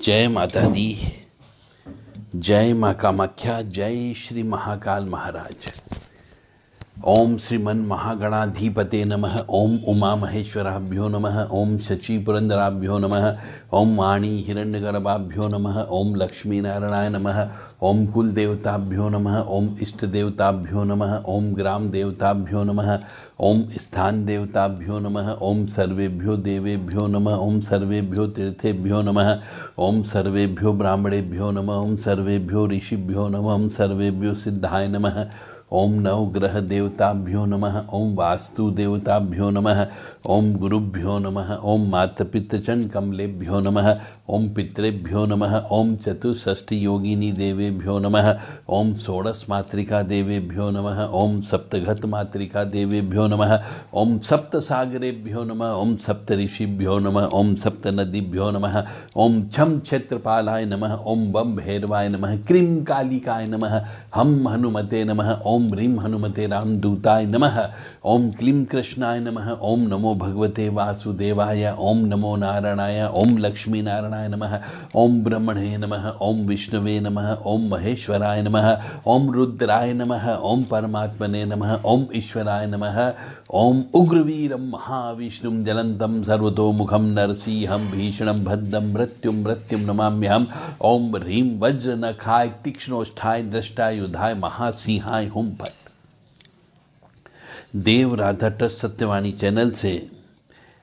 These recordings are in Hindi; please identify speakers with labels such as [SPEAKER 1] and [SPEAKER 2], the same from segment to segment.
[SPEAKER 1] जय माता दी। जय माँ कामाख्या। जय श्री महाकाल महाराज। ओम श्रीमन महागणाधिपते नमः। ओम उमा महेश्वराभ्यो नमः। ओम शची पुरंदराभ्यो नमः। ओम वाणी हिरण्यगर्भाभ्यो नमः। ओम लक्ष्मी नारायणाय नमः। ओम कुल देवताभ्यो नमः। ओम इष्ट देवताभ्यो नमः। ओम ग्राम देवताभ्यो नमः। ओम स्थान देवताभ्यो नमः। ओम सर्वेभ्यो देवेभ्यो नमः। ओम सर्वेभ्यो तीर्थेभ्यो नमः। ओम सर्वेभ्यो ब्राह्मणेभ्यो नमः। ओम सर्वेभ्यो ऋषिभ्यो नमः। ओम सर्वेभ्यो सिद्धाय नमः। ओम नवग्रह देवताभ्यो नमः। ओम वास्तु देवताभ्यो नमः। ओम गुरुभ्यो नमः। ओम मातपितृचन कमलेभ्यो नमः। ओम पितृभ्यो नमः। ओम चतुष्षष्टि योगिनी देवेभ्यो नमः। ओम षोडश मातृका देवेभ्यो नमः। ओम सप्तघत मातृका देवेभ्यो नमः। ओम सप्त सागरेभ्यो नमः। ओम सप्त ऋषिभ्यो नमः। ओम सप्त नदीभ्यो नमः। ओम छम क्षेत्रपालाय नमः। ओम बम भैरवाय नमः। क्रीं कालिकाय नमः। हम हनुमते नमः। ओम ह्रीं हनुमते रामदूताय नमः। ओम क्लीं कृष्णाय नमः। ओम नमो भगवते वासुदेवाय। ओम नमो नारायणाय। ओम लक्ष्मी नारायणाय नमः। ओम ब्रह्मणे नमः। ओम विष्णवे नमः। ओम महेश्वराय नमः। ओम रुद्राय नमः। ओम परमात्मने नमः। ओम ईश्वराय नमः। ओम उग्रवीरं महाविष्णुं जलंतं सर्वतोमुखं नरसिंहं भीषणं भद्रं मृत्युं नमाम्यहम्। ओम ह्रीं वज्रनखाय तीक्ष्णोष्ठाय दृष्टाय युधाय महासिंहाय हुम फट। देव राधा ट्रस्ट सत्यवाणी चैनल से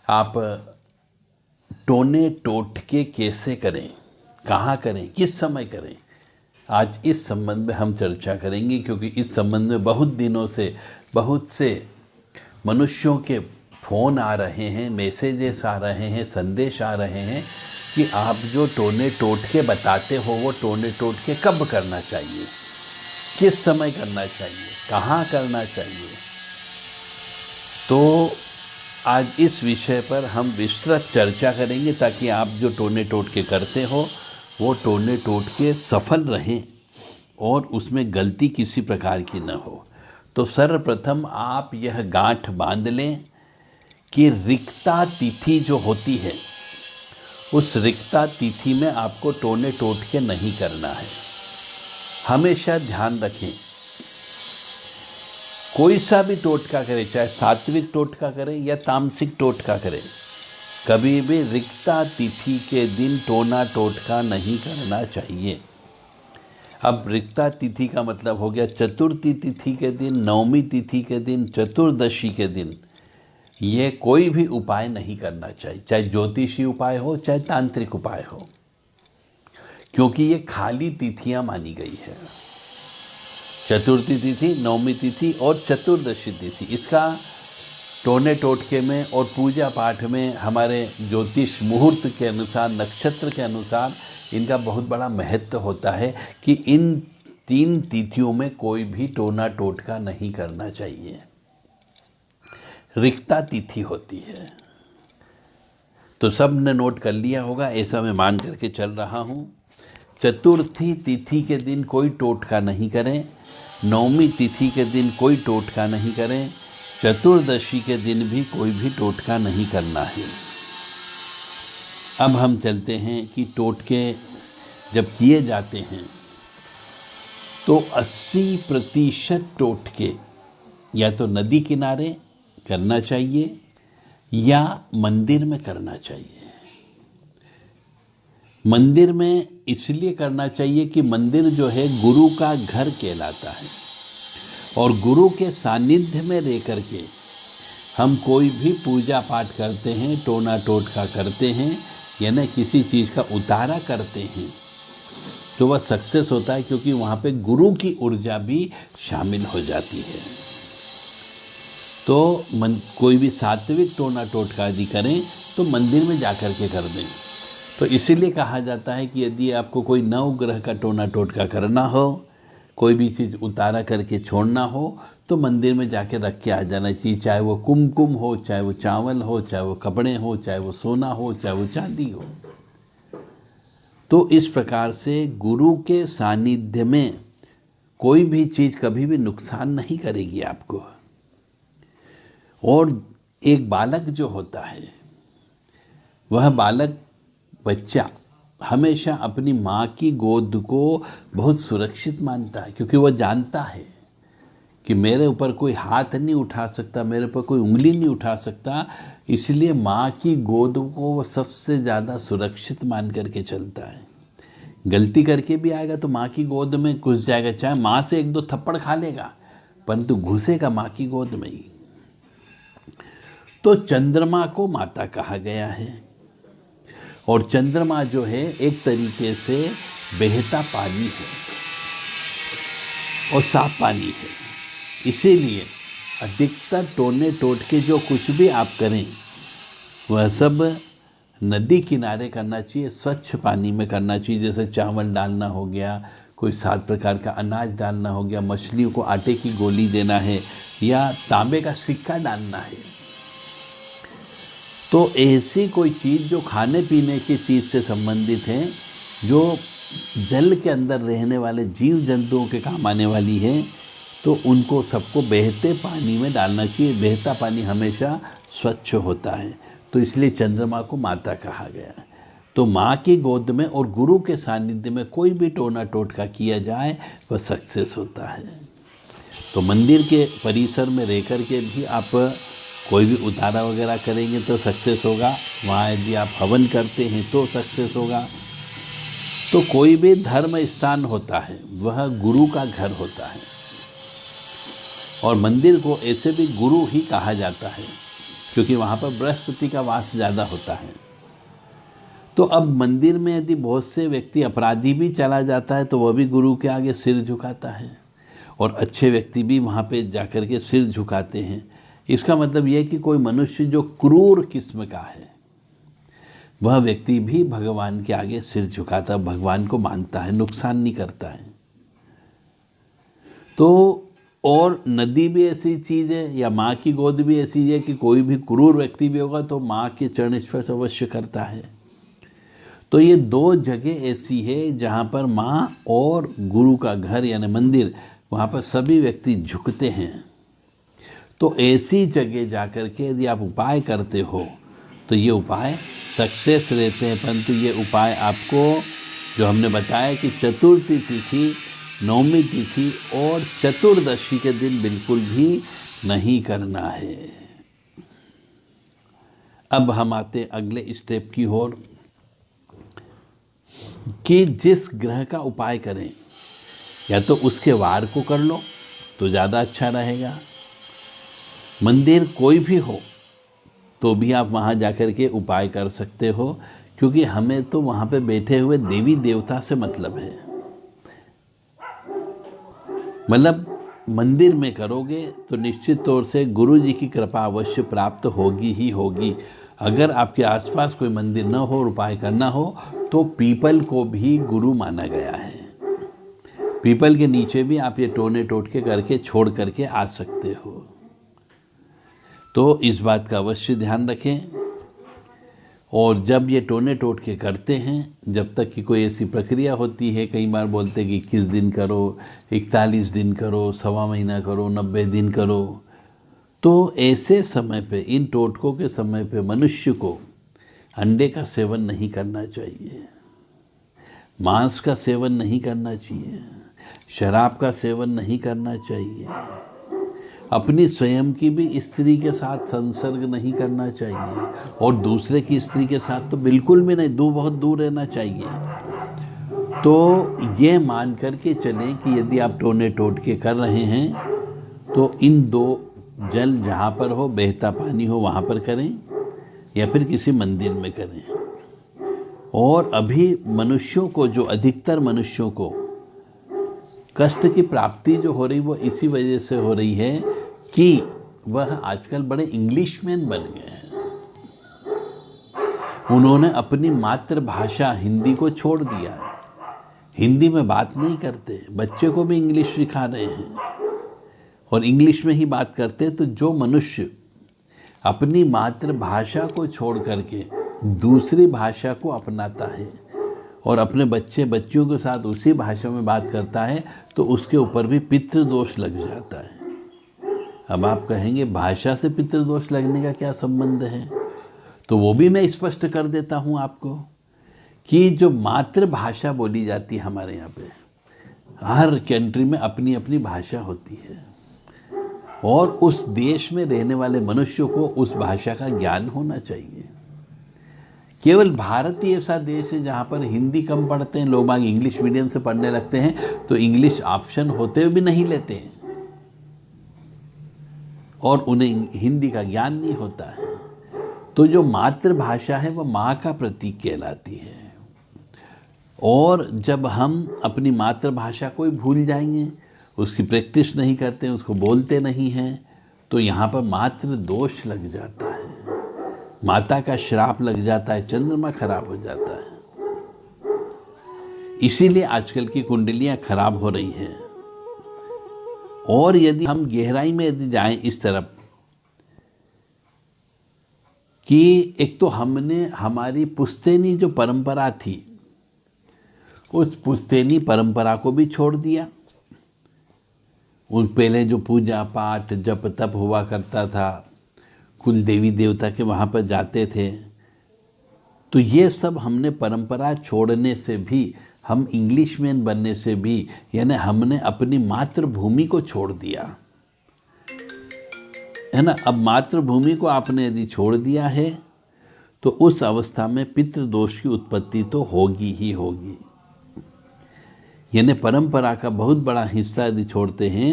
[SPEAKER 1] आप टोने टोटके कैसे करें, कहाँ करें, किस समय करें, आज इस संबंध में हम चर्चा करेंगे। क्योंकि इस संबंध में बहुत दिनों से बहुत से मनुष्यों के फ़ोन आ रहे हैं, मैसेजेस आ रहे हैं, संदेश आ रहे हैं कि आप जो टोने टोटके बताते हो वो टोने टोटके कब करना चाहिए, किस समय करना चाहिए, कहाँ करना चाहिए। तो आज इस विषय पर हम विस्तृत चर्चा करेंगे ताकि आप जो टोने टोटके करते हो वो टोने टोटके सफल रहें और उसमें गलती किसी प्रकार की न हो। तो सर्वप्रथम आप यह गांठ बांध लें कि रिक्ता तिथि जो होती है उस रिक्ता तिथि में आपको टोने टोटके नहीं करना है। हमेशा ध्यान रखें, कोई सा भी टोटका करे, चाहे सात्विक टोटका करें या तामसिक टोटका करें, कभी भी रिक्ता तिथि के दिन टोना टोटका नहीं करना चाहिए। अब रिक्ता तिथि का मतलब हो गया चतुर्थी तिथि के दिन, नवमी तिथि के दिन, चतुर्दशी के दिन ये कोई भी उपाय नहीं करना चाहिए, चाहे ज्योतिषी उपाय हो चाहे तांत्रिक उपाय हो, क्योंकि ये खाली तिथियां मानी गई है। चतुर्थी तिथि, नवमी तिथि और चतुर्दशी तिथि, इसका टोने टोटके में और पूजा पाठ में हमारे ज्योतिष मुहूर्त के अनुसार, नक्षत्र के अनुसार इनका बहुत बड़ा महत्व होता है कि इन 3 तिथियों में कोई भी टोना टोटका नहीं करना चाहिए। रिक्ता तिथि होती है। तो सब ने नोट कर लिया होगा, ऐसा मैं मान करके चल रहा हूँ। चतुर्थी तिथि के दिन कोई टोटका नहीं करें, नवमी तिथि के दिन कोई टोटका नहीं करें, चतुर्दशी के दिन भी कोई भी टोटका नहीं करना है। अब हम चलते हैं कि टोटके जब किए जाते हैं तो 80% टोटके या तो नदी किनारे करना चाहिए या मंदिर में करना चाहिए। मंदिर में इसलिए करना चाहिए कि मंदिर जो है गुरु का घर कहलाता है और गुरु के सानिध्य में रह करके हम कोई भी पूजा पाठ करते हैं, टोना टोटका करते हैं या न किसी चीज़ का उतारा करते हैं तो वह सक्सेस होता है, क्योंकि वहाँ पे गुरु की ऊर्जा भी शामिल हो जाती है। तो कोई भी सात्विक टोना टोटका यदि करें तो मंदिर में जाकर के कर दें। तो इसीलिए कहा जाता है कि यदि आपको कोई नवग्रह का टोना टोटका करना हो, कोई भी चीज़ उतारा करके छोड़ना हो तो मंदिर में जाके रख के आ जाना चाहिए, चाहे वो कुमकुम हो, चाहे वो चावल हो, चाहे वो कपड़े हो, चाहे वो सोना हो, चाहे वो चांदी हो। तो इस प्रकार से गुरु के सानिध्य में कोई भी चीज़ कभी भी नुकसान नहीं करेगी आपको। और एक बालक जो होता है वह बालक बच्चा हमेशा अपनी माँ की गोद को बहुत सुरक्षित मानता है, क्योंकि वह जानता है कि मेरे ऊपर कोई हाथ नहीं उठा सकता, मेरे ऊपर कोई उंगली नहीं उठा सकता। इसलिए माँ की गोद को वह सबसे ज़्यादा सुरक्षित मान करके चलता है। गलती करके भी आएगा तो माँ की गोद में घुस जाएगा, चाहे माँ से एक दो थप्पड़ खा लेगा, परंतु घुसेगा माँ की गोद में ही। तो चंद्रमा को माता कहा गया है, और चंद्रमा जो है एक तरीके से बहता पानी है और साफ पानी है। इसीलिए अधिकतर टोने टोटके जो कुछ भी आप करें वह सब नदी किनारे करना चाहिए, स्वच्छ पानी में करना चाहिए। जैसे चावल डालना हो गया, कोई 7 प्रकार का अनाज डालना हो गया, मछलियों को आटे की गोली देना है, या तांबे का सिक्का डालना है। तो ऐसी कोई चीज़ जो खाने पीने की चीज़ से संबंधित है, जो जल के अंदर रहने वाले जीव जंतुओं के काम आने वाली है, तो उनको सबको बहते पानी में डालना चाहिए। बहता पानी हमेशा स्वच्छ होता है, तो इसलिए चंद्रमा को माता कहा गया है। तो माँ की गोद में और गुरु के सानिध्य में कोई भी टोना टोटका किया जाए वह सक्सेस होता है। तो मंदिर के परिसर में रह कर के भी आप कोई भी उतारा वगैरह करेंगे तो सक्सेस होगा। वहाँ यदि आप हवन करते हैं तो सक्सेस होगा। तो कोई भी धर्म स्थान होता है वह गुरु का घर होता है, और मंदिर को ऐसे भी गुरु ही कहा जाता है, क्योंकि वहाँ पर बृहस्पति का वास ज़्यादा होता है। तो अब मंदिर में यदि बहुत से व्यक्ति अपराधी भी चला जाता है तो वह भी गुरु के आगे सिर झुकाता है, और अच्छे व्यक्ति भी वहाँ पे जाकर के सिर झुकाते हैं। इसका मतलब यह कि कोई मनुष्य जो क्रूर किस्म का है वह व्यक्ति भी भगवान के आगे सिर झुकाता, भगवान को मानता है, नुकसान नहीं करता है। तो और नदी भी ऐसी चीज़ है, या माँ की गोद भी ऐसी है कि कोई भी क्रूर व्यक्ति भी होगा तो माँ के चरण स्पर्श अवश्य करता है। तो ये 2 जगह ऐसी है जहाँ पर माँ और गुरु का घर यानी मंदिर, वहाँ पर सभी व्यक्ति झुकते हैं। तो ऐसी जगह जाकर के यदि आप उपाय करते हो तो ये उपाय सक्सेस रहते हैं। परंतु ये उपाय आपको जो हमने बताया कि चतुर्थी तिथि, नवमी तिथि और चतुर्दशी के दिन बिल्कुल भी नहीं करना है। अब हम आते अगले स्टेप की ओर कि जिस ग्रह का उपाय करें या तो उसके वार को कर लो तो ज़्यादा अच्छा रहेगा। मंदिर कोई भी हो तो भी आप वहाँ जाकर के उपाय कर सकते हो, क्योंकि हमें तो वहाँ पे बैठे हुए देवी देवता से मतलब है। मतलब मंदिर में करोगे तो निश्चित तौर से गुरु जी की कृपा अवश्य प्राप्त होगी ही होगी। अगर आपके आसपास कोई मंदिर न हो और उपाय करना हो तो पीपल को भी गुरु माना गया है। पीपल के नीचे भी आप ये टोने टोटके करके छोड़ करके आ सकते हो। तो इस बात का अवश्य ध्यान रखें। और जब ये टोने टोटके करते हैं, जब तक कि कोई ऐसी प्रक्रिया होती है, कई बार बोलते हैं कि 21 दिन करो, 41 दिन करो, 1.25 महीना करो, 90 दिन करो, तो ऐसे समय पे, इन टोटकों के समय पे मनुष्य को अंडे का सेवन नहीं करना चाहिए, मांस का सेवन नहीं करना चाहिए, शराब का सेवन नहीं करना चाहिए, अपनी स्वयं की भी स्त्री के साथ संसर्ग नहीं करना चाहिए, और दूसरे की स्त्री के साथ तो बिल्कुल भी नहीं, बहुत दूर रहना चाहिए। तो ये मान करके चलें कि यदि आप टोने टोटके कर रहे हैं तो इन 2 जल जहाँ पर हो, बहता पानी हो, वहाँ पर करें या फिर किसी मंदिर में करें। और अभी मनुष्यों को, जो अधिकतर मनुष्यों को कष्ट की प्राप्ति जो हो रही वो इसी वजह से हो रही है कि वह आजकल बड़े इंग्लिशमैन बन गए हैं। उन्होंने अपनी मातृभाषा हिंदी को छोड़ दिया है, हिंदी में बात नहीं करते, बच्चे को भी इंग्लिश सिखा रहे हैं और इंग्लिश में ही बात करते। तो जो मनुष्य अपनी मातृभाषा को छोड़ करके दूसरी भाषा को अपनाता है और अपने बच्चियों के साथ उसी भाषा में बात करता है तो उसके ऊपर भी पितृदोष लग जाता है। अब आप कहेंगे भाषा से पितृदोष लगने का क्या संबंध है? तो वो भी मैं स्पष्ट कर देता हूँ आपको कि जो मातृभाषा बोली जाती है हमारे यहाँ पे, हर कंट्री में अपनी अपनी भाषा होती है और उस देश में रहने वाले मनुष्यों को उस भाषा का ज्ञान होना चाहिए। केवल भारत ही ऐसा देश है जहाँ पर हिंदी कम पढ़ते हैं लोग, बाग इंग्लिश मीडियम से पढ़ने लगते हैं तो इंग्लिश ऑप्शन होते हुए भी नहीं लेते हैं और उन्हें हिंदी का ज्ञान नहीं होता है। तो जो मातृभाषा है वह माँ का प्रतीक कहलाती है और जब हम अपनी मातृभाषा को ही भूल जाएंगे, उसकी प्रैक्टिस नहीं करते, उसको बोलते नहीं हैं, तो यहाँ पर मातृ दोष लग जाता है, माता का श्राप लग जाता है, चंद्रमा खराब हो जाता है। इसीलिए आजकल की कुंडलियाँ खराब हो रही हैं। और यदि हम गहराई में यदि जाएं इस तरफ कि एक तो हमने हमारी पुश्तैनी जो परंपरा थी उस पुश्तैनी परंपरा को भी छोड़ दिया। उन पहले जो पूजा पाठ जप तप हुआ करता था, कुल देवी देवता के वहाँ पर जाते थे, तो ये सब हमने परंपरा छोड़ने से भी, हम इंग्लिशमैन बनने से भी, यानी हमने अपनी मातृभूमि को छोड़ दिया है ना। अब मातृभूमि को आपने यदि छोड़ दिया है तो उस अवस्था में पितृदोष की उत्पत्ति तो होगी ही होगी। यानी परंपरा का बहुत बड़ा हिस्सा यदि छोड़ते हैं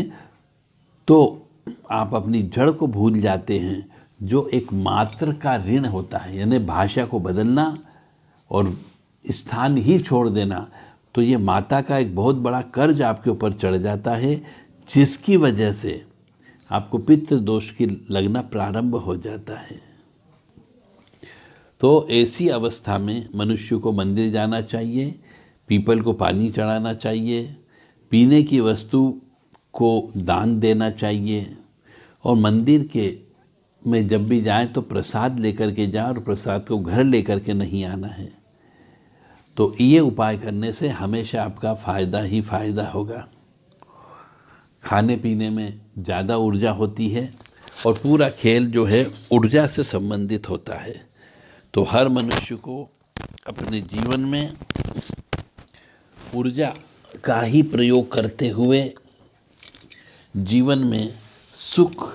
[SPEAKER 1] तो आप अपनी जड़ को भूल जाते हैं, जो एक मातृ का ऋण होता है। यानी भाषा को बदलना और स्थान ही छोड़ देना, तो ये माता का एक बहुत बड़ा कर्ज आपके ऊपर चढ़ जाता है, जिसकी वजह से आपको पितृदोष की लगना प्रारंभ हो जाता है। तो ऐसी अवस्था में मनुष्य को मंदिर जाना चाहिए, पीपल को पानी चढ़ाना चाहिए, पीने की वस्तु को दान देना चाहिए और मंदिर के में जब भी जाएं तो प्रसाद लेकर के जाएं और प्रसाद को घर लेकर के नहीं आना है। तो ये उपाय करने से हमेशा आपका फ़ायदा ही फ़ायदा होगा। खाने पीने में ज़्यादा ऊर्जा होती है और पूरा खेल जो है ऊर्जा से संबंधित होता है। तो हर मनुष्य को अपने जीवन में ऊर्जा का ही प्रयोग करते हुए जीवन में सुख,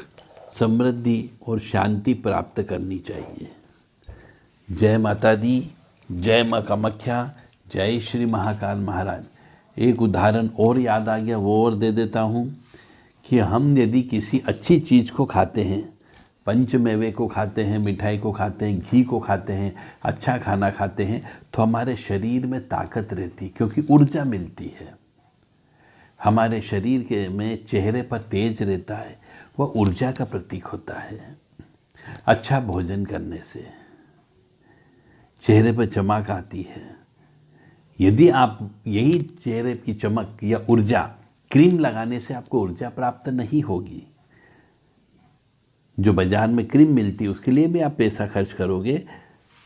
[SPEAKER 1] समृद्धि और शांति प्राप्त करनी चाहिए। जय माता दी, जय माँ कामाख्या, जय श्री महाकाल महाराज। एक उदाहरण और याद आ गया, वो और दे देता हूँ कि हम यदि किसी अच्छी चीज़ को खाते हैं, पंचमेवे को खाते हैं, मिठाई को खाते हैं, घी को खाते हैं, अच्छा खाना खाते हैं, तो हमारे शरीर में ताकत रहती, क्योंकि ऊर्जा मिलती है। हमारे शरीर के में चेहरे पर तेज रहता है, वह ऊर्जा का प्रतीक होता है। अच्छा भोजन करने से चेहरे पर चमक आती है। यदि आप यही चेहरे की चमक या ऊर्जा क्रीम लगाने से आपको ऊर्जा प्राप्त नहीं होगी। जो बाजार में क्रीम मिलती है उसके लिए भी आप पैसा खर्च करोगे।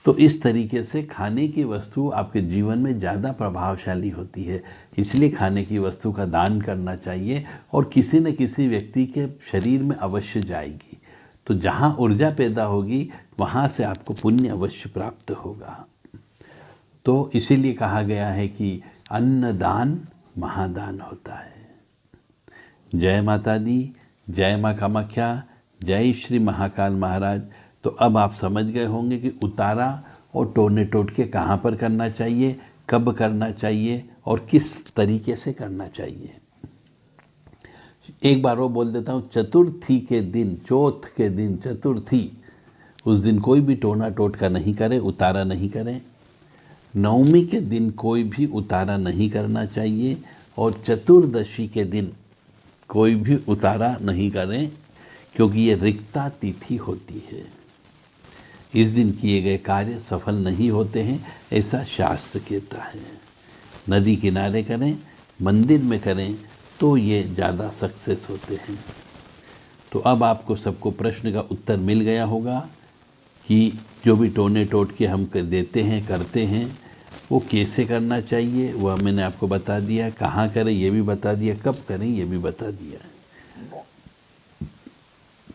[SPEAKER 1] तो इस तरीके से खाने की वस्तु आपके जीवन में ज़्यादा प्रभावशाली होती है। इसलिए खाने की वस्तु का दान करना चाहिए और किसी न किसी व्यक्ति के शरीर में अवश्य जाएगी। तो जहाँ ऊर्जा पैदा होगी वहाँ से आपको पुण्य अवश्य प्राप्त होगा। तो इसीलिए कहा गया है कि अन्नदान महादान होता है। जय माता दी, जय माँ कामाख्या, जय श्री महाकाल महाराज। तो अब आप समझ गए होंगे कि उतारा और टोने टोटके कहाँ पर करना चाहिए, कब करना चाहिए और किस तरीके से करना चाहिए। एक बार वो बोल देता हूँ, चतुर्थी के दिन, चौथ के दिन चतुर्थी, उस दिन कोई भी टोना टोटका नहीं करे, उतारा नहीं करें। नवमी के दिन कोई भी उतारा नहीं करना चाहिए और चतुर्दशी के दिन कोई भी उतारा नहीं करें, क्योंकि ये रिक्ता तिथि होती है। इस दिन किए गए कार्य सफल नहीं होते हैं, ऐसा शास्त्र कहता है। नदी किनारे करें, मंदिर में करें तो ये ज़्यादा सक्सेस होते हैं। तो अब आपको सबको प्रश्न का उत्तर मिल गया होगा कि जो भी टोने टोटके हम देते हैं, करते हैं, वो कैसे करना चाहिए। वह मैंने आपको बता दिया, कहाँ करें ये भी बता दिया, कब करें ये भी बता दिया।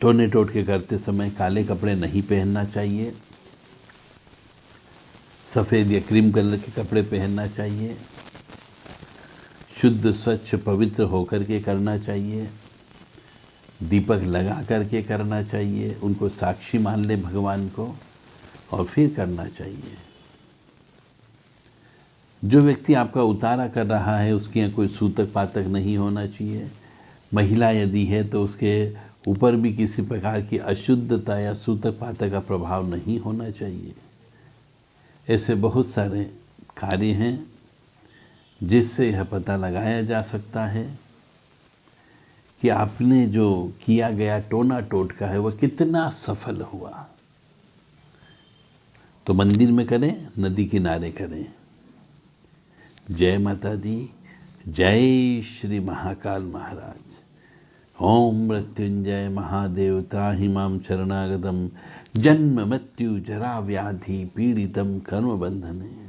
[SPEAKER 1] टोने टोटके करते समय काले कपड़े नहीं पहनना चाहिए। सफ़ेद या क्रीम कलर के कपड़े पहनना चाहिए, शुद्ध स्वच्छ पवित्र होकर के करना चाहिए, दीपक लगा करके करना चाहिए, उनको साक्षी मान ले भगवान को और फिर करना चाहिए। जो व्यक्ति आपका उतारा कर रहा है उसके यहाँ कोई सूतक पातक नहीं होना चाहिए। महिला यदि है तो उसके ऊपर भी किसी प्रकार की अशुद्धता या सूतक पातक का प्रभाव नहीं होना चाहिए। ऐसे बहुत सारे कार्य हैं जिससे यह पता लगाया जा सकता है कि आपने जो किया गया टोना टोटका है वह कितना सफल हुआ। तो मंदिर में करें, नदी किनारे करें। जय माता दी, जय श्री महाकाल महाराज। ओम मृत्युंजय महादेव त्राहि मां शरणागतम जन्म मृत्यु जरा व्याधि पीड़ितम कर्म बंधने।